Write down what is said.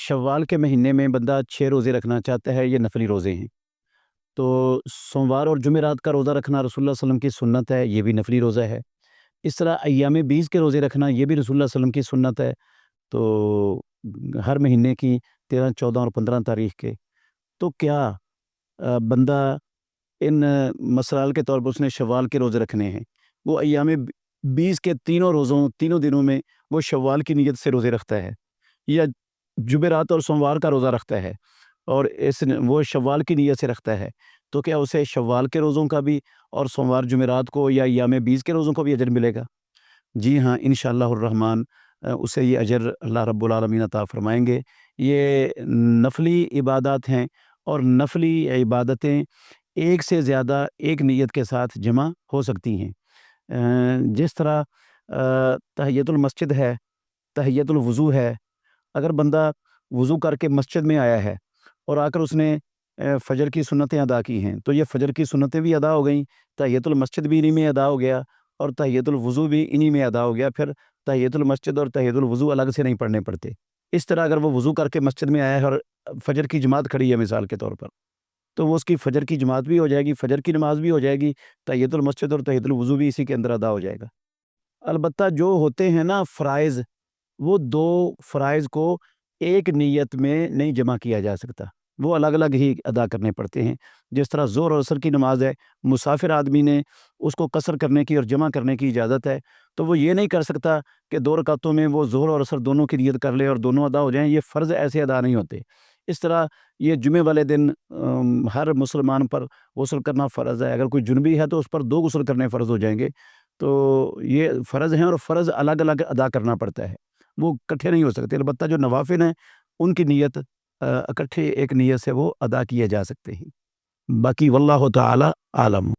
शव्वाल के महीने में बंदा 6 रोज़े रखना चाहता है, ये नफली रोज़े हैं। तो सोमवार और जुमेरात का रोज़ा रखना रसूलुल्लाह सल्लल्लाहु अलैहि वसल्लम की सुन्नत है, ये भी नफली रोज़ा है। इस तरह अय्याम बीस के रोज़े रखना, ये भी रसूलुल्लाह सल्लल्लाहु अलैहि वसल्लम की सुन्नत है। तो हर महीने की 13, 14 और 15 तारीख के। तो क्या बंदा इन मसाइल के तौर पर उसने शव्वाल के रोज़े रखने हैं, वो अय्याम 20 के तीनों दिनों में वो शव्वाल की नीयत से रोज़े रखता है, या जुमेरात और सोमवार का रोज़ा रखता है और वो शव्वाल की नीयत से रखता है, तो क्या उसे शव्वाल के रोज़ों का भी और सोमवार जुमेरात को या अय्याम 20 के रोज़ों को भी अजर मिलेगा? जी हाँ, इंशाअल्लाहुर्रहमान उसे ये अजर अल्लाह रब्बुल आलमीन अता फ़रमाएँगे। ये नफली इबादत हैं और नफली इबादतें एक से ज़्यादा एक नीयत के साथ जमा हो सकती हैं। जिस तरह तहियतुल मस्जिद है, तहियतुल वुज़ू है, अगर बंदा वुज़ू करके मस्जिद में आया है और आकर उसने फ़जर की सुन्नतें अदा की हैं, तो ये फ़जर की सुन्नतें भी अदा हो गईं, तहियतुल मस्जिद भी इन्हीं में अदा हो गया और तहियतुल वुज़ू भी इन्हीं में अदा हो गया। फिर तहियतुल मस्जिद और तहियतुल वुज़ू अलग से नहीं पढ़ने पड़ते। इस तरह अगर वो वुज़ू करके मस्जिद में आया है और फ़जर की जमात खड़ी है मिसाल के तौर पर, तो वो उसकी फ़जर की जमात भी हो जाएगी, फ़जर की नमाज़ भी हो जाएगी, तहियतुल मस्जिद और तहियतुल वुज़ू भी इसी के अंदर अदा हो जाएगा। अलबत्ता जो होते हैं ना फ़राइज़, वो 2 फ़राइज़ को एक नीयत में नहीं जमा किया जा सकता, वो अलग-अलग ही अदा करने पड़ते हैं। जिस तरह ज़ोहर और असर की नमाज़ है, मुसाफ़िर आदमी ने उसको कसर करने की और जमा करने की इजाज़त है, तो वो ये नहीं कर सकता कि 2 रकातों में वो ज़ोहर और असर दोनों की नियत कर ले और दोनों अदा हो जाएँ, ये फ़र्ज़ ऐसे अदा नहीं होते। इस तरह ये जुमे वाले दिन हर मुसलमान पर गुस्ल करना फ़र्ज़ है, अगर कोई जुनबी है तो उस पर 2 गुस्ल करने फ़र्ज़ हो जाएँगे। तो ये फ़र्ज़ हैं और फ़र्ज़ अलग-अलग अदा करना पड़ता है, वो इकट्ठे नहीं हो सकते। अलबत्ता जो नवाफ़िल हैं, उनकी नीयत इकट्ठे एक नीयत से वो अदा किए जा सकते हैं। बाकी वल्लाहु तआला आलम।